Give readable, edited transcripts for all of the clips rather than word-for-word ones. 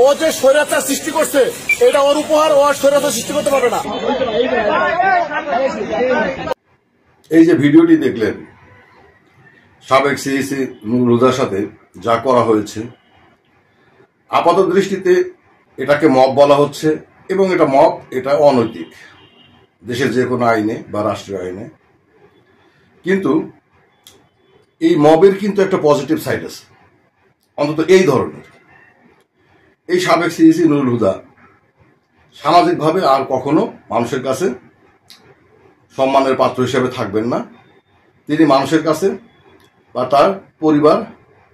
ও যে স্বৈরাচার সৃষ্টি করছে এটা ওর উপহার, ও আর স্বৈরাচার সৃষ্টি করতে পারবে না। এই যে ভিডিওটি দেখলেন সাবেক সিইসি নুরুল হুদার সাথে যা করা হয়েছে, আপাত দৃষ্টিতে এটাকে মব বলা হচ্ছে এবং এটা মব, এটা অনৈতিক দেশের যে কোনো আইনে বা রাষ্ট্রীয় আইনে। কিন্তু এই মবের কিন্তু একটা পজিটিভ সাইড আছে, অন্তত এই ধরনের। এই সাবেক সিইসি নুরুল হুদা সামাজিকভাবে আর কখনো মানুষের কাছে সম্মানের পাত্র হিসেবে থাকবেন না। তিনি মানুষের কাছে বা তার পরিবার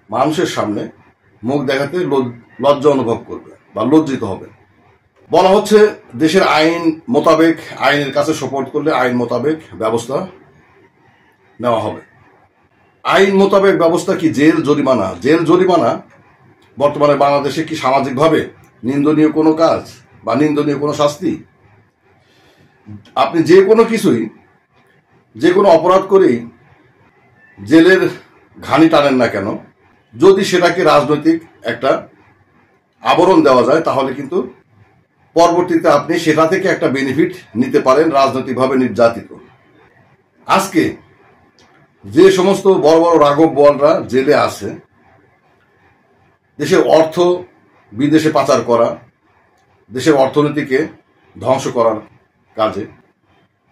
মানুষের সামনে মুখ দেখাতে লজ্জা অনুভব করবে বা লজ্জিত হবে। বলা হচ্ছে দেশের আইন মোতাবেক, আইনের কাছে সোপর্দ করলে আইন মোতাবেক ব্যবস্থা নেওয়া হবে। আইন মোতাবেক ব্যবস্থা কি? জেল, জরিমানা। জেল, জরিমানা বর্তমানে বাংলাদেশে কি সামাজিকভাবে নিন্দনীয় কোনো কাজ বা নিন্দনীয় কোনো শাস্তি? আপনি যে কোনো কিছুই, যে কোনো অপরাধ করেই জেলের ঘানি টানেন না কেন, যদি সেটাকে রাজনৈতিক একটা আবরণ দেওয়া যায় তাহলে কিন্তু পরবর্তীতে আপনি সেটা থেকে একটা বেনিফিট নিতে পারেন রাজনৈতিকভাবে নির্যাতিত। আজকে যে সমস্ত বড় বড় রাঘব বোয়ালরা জেলে আছে, দেশের অর্থ বিদেশে পাচার করা, দেশের অর্থনীতিকে ধ্বংস করার কাজে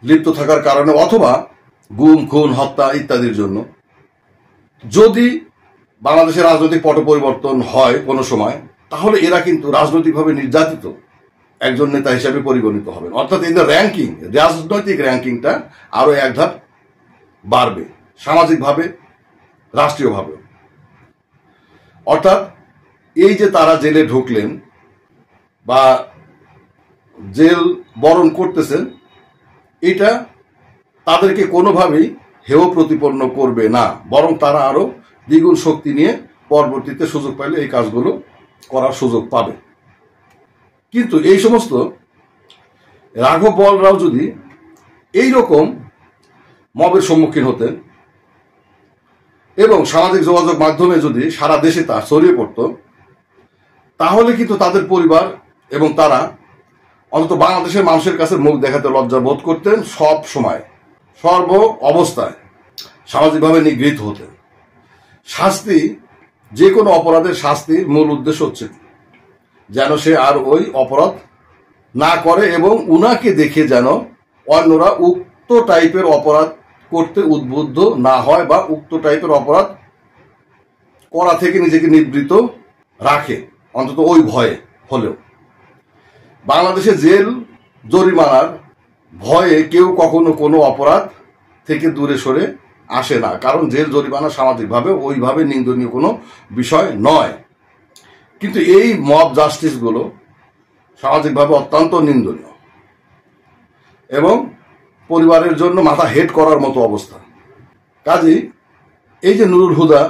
লিপ্ত থাকার কারণে অথবা গুম, খুন, হত্যা ইত্যাদির জন্য, যদি বাংলাদেশের রাজনৈতিক পট পরিবর্তন হয় কোনো সময়, তাহলে এরা কিন্তু রাজনৈতিকভাবে নির্যাতিত একজন নেতা হিসেবে পরিগণিত হবেন। অর্থাৎ এই র্যাঙ্কিং, রাজনৈতিক র্যাঙ্কিংটা আরো এক ধাপ বাড়বে, সামাজিকভাবে, রাষ্ট্রীয়ভাবে। অর্থাৎ এই যে তারা জেলে ঢুকলেন বা জেল বরণ করতেছেন, এটা তাদেরকে কোনোভাবেই হেয় প্রতিপন্ন করবে না, বরং তারা আরো দ্বিগুণ শক্তি নিয়ে পরবর্তীতে সুযোগ পাইলে এই কাজগুলো করার সুযোগ পাবে। কিন্তু এই সমস্ত রাঘব বোয়ালরাও যদি এইরকম মবের সম্মুখীন হতেন এবং সামাজিক যোগাযোগ মাধ্যমে যদি সারা দেশে তা ছড়িয়ে পড়ত, তাহলে কিন্তু তাদের পরিবার এবং তারা অন্তত বাংলাদেশের মানুষের কাছে মুখ দেখাতে লজ্জা বোধ করতেন, সব সময়, সর্ব অবস্থায় সামাজিকভাবে নিগৃহীত হতেন। শাস্তি, যে কোনো অপরাধের শাস্তির মূল উদ্দেশ্য হচ্ছে যেন সে আর ওই অপরাধ না করে এবং উনাকে দেখে যেন অন্যরা উক্ত টাইপের অপরাধ করতে উদ্বুদ্ধ না হয় বা উক্ত টাইপের অপরাধ করা থেকে নিজেকে নিবৃত্ত রাখে, অন্তত ওই ভয়ে হলেও। বাংলাদেশে জেল, জরিমানার ভয়ে কেউ কখনো কোনো অপরাধ থেকে দূরে সরে আসে না, কারণ জেল, জরিমানা সামাজিকভাবে ওইভাবে নিন্দনীয় কোনো বিষয় নয়। কিন্তু এই মব জাস্টিসগুলো সামাজিকভাবে অত্যন্ত নিন্দনীয় এবং পরিবারের জন্য মাথা হেট করার মতো অবস্থা। কাজেই এই যে নুরুল হুদা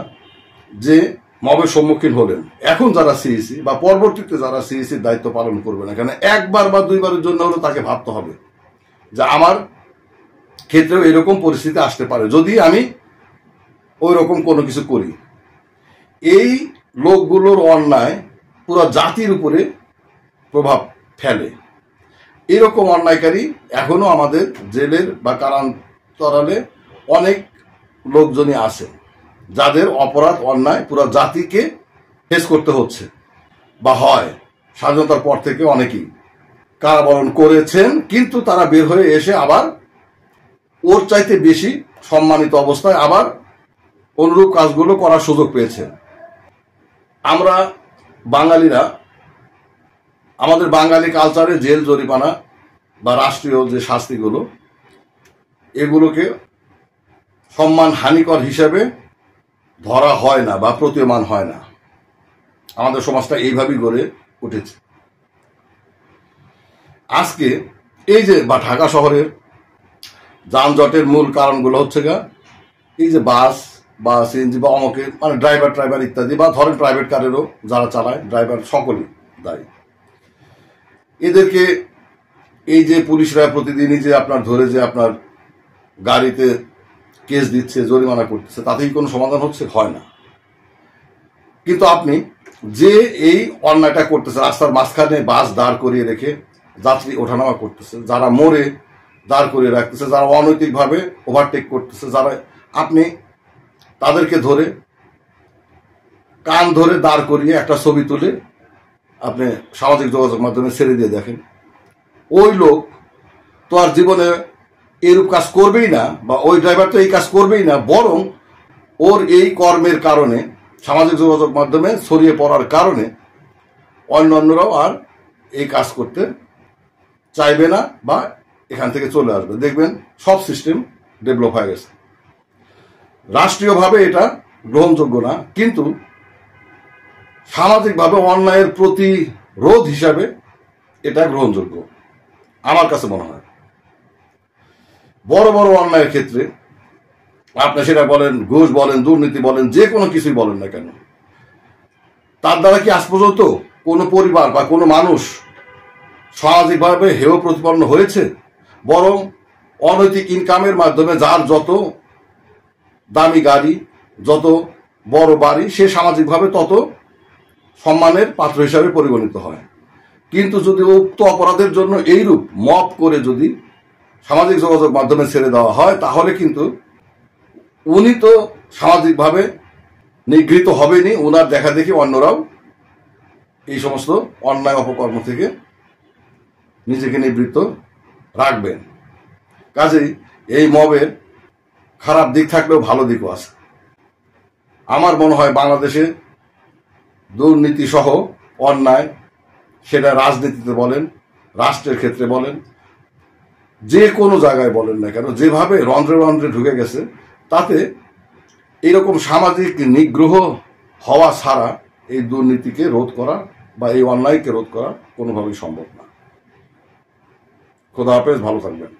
যে মবের সম্মুখীন হলেন, এখন যারা সিইসি বা পরবর্তীতে যারা সিইসির দায়িত্ব পালন করবেন, এখানে একবার বা দুইবারের জন্য হলে তাকে ভাবতে হবে যে আমার ক্ষেত্রেও এরকম পরিস্থিতি আসতে পারে যদি আমি ওই রকম কোনো কিছু করি। এই লোকগুলোর অন্যায় পুরো জাতির উপরে প্রভাব ফেলে। এরকম অন্যায়কারী এখনো আমাদের জেলের বা কারান্তরালে অনেক লোকজনই আছে, যাদের অপরাধ, অন্যায় পুরো জাতিকে ফেস করতে হচ্ছে বা হয়। স্বাধীনতার পর থেকে অনেকেই কারাবরণ করেছেন, কিন্তু তারা বের হয়ে এসে আবার ওর চাইতে বেশি সম্মানিত অবস্থায় আবার অনুরূপ কাজগুলো করার সুযোগ পেয়েছেন। আমরা বাঙালিরা আমাদের বাঙালি কালচারে জেল, জরিমানা বা রাষ্ট্রীয় যে শাস্তিগুলো, এগুলোকে সম্মান হানিকর হিসেবে ধরা হয় না বা প্রতীয়মান হয় না। আমাদের সমাজটা এইভাবেই গড়ে উঠেছে। আজকে এই যে বা ঢাকা শহরের যানজটের মূল কারণগুলো হচ্ছে এই যে বাস বা সিএনজি বা অমকের মানে ড্রাইভার ইত্যাদি, বা ধরেন প্রাইভেট কারেরও যারা চালায় ড্রাইভার, সকলেই দায়ী। এদেরকে এই যে পুলিশরা প্রতিদিনই যে আপনার ধরে যে আপনার গাড়িতে কেস দিচ্ছে, জরিমানা করতেছে, তাতেই কোনো সমাধান হচ্ছে? হয় না। কিন্তু আপনি যে এই অন্যায়টা করতেছে, রাস্তার মাঝখানে বাস দাঁড় করিয়ে রেখে যাত্রী ওঠানামা করতেছে, যারা মোড়ে দাঁড় করিয়ে রাখতেছে, যারা অনৈতিকভাবে ওভারটেক করতেছে, যারা আপনি তাদেরকে ধরে কান ধরে দাঁড় করিয়ে একটা ছবি তুলে আপনি সামাজিক যোগাযোগ মাধ্যমে ছেড়ে দিয়ে দেখেন, ওই লোক তো আর জীবনে এরূপ কাজ করবেই না, বা ওই ড্রাইভার তো এই কাজ করবেই না, বরং ওর এই কর্মের কারণে সামাজিক যোগাযোগ মাধ্যমে ছড়িয়ে পড়ার কারণে অন্যান্যরাও আর এই কাজ করতে চাইবে না বা এখান থেকে চলে আসবে। দেখবেন সব সিস্টেম ডেভেলপ হয়ে গেছে। রাষ্ট্রীয়ভাবে এটা গ্রহণযোগ্য না, কিন্তু সামাজিকভাবে অন্যায়ের প্রতিরোধ হিসাবে এটা গ্রহণযোগ্য আমার কাছে মনে হয়। বড় বড় অন্যায়ের ক্ষেত্রে আপনি সেটা বলেন ঘুষ বলেন, দুর্নীতি বলেন, যে কোনো কিছুই বলেন না কেন, তার দ্বারা কি আজ পর্যন্ত কোনো পরিবার বা কোনো মানুষ সামাজিকভাবে হেয় প্রতিপন্ন হয়েছে? বরং অনৈতিক ইনকামের মাধ্যমে যার যত দামি গাড়ি, যত বড় বাড়ি, সে সামাজিকভাবে তত সম্মানের পাত্র হিসাবে পরিগণিত হয়। কিন্তু যদি উক্ত অপরাধের জন্য এইরূপ মপ করে যদি সামাজিক যোগাযোগ মাধ্যমে ছেড়ে দেওয়া হয়, তাহলে কিন্তু উনি তো সামাজিকভাবে নিগৃহীত হবেনি, ওনার দেখা দেখি অন্যরাও এই সমস্ত অন্যায় অপকর্ম থেকে নিজেকে নিবৃত্ত রাখবেন। কাজেই এই মবের খারাপ দিক থাকলেও ভালো দিকও আছে। আমার মনে হয় বাংলাদেশে দুর্নীতি সহ অন্যায়, সেটা রাজনীতিতে বলেন, রাষ্ট্রের ক্ষেত্রে বলেন, যে কোনো জায়গায় বলেন না কেন, যেভাবে রন্ধ্রে রন্ধ্রে ঢুকে গেছে, তাতে এরকম সামাজিক নিগ্রহ হওয়া ছাড়া এই দুর্নীতিকে রোধ করা বা এই অন্যায়কে রোধ করা কোনোভাবেই সম্ভব না। খোদা হাফেজ, ভালো থাকবেন।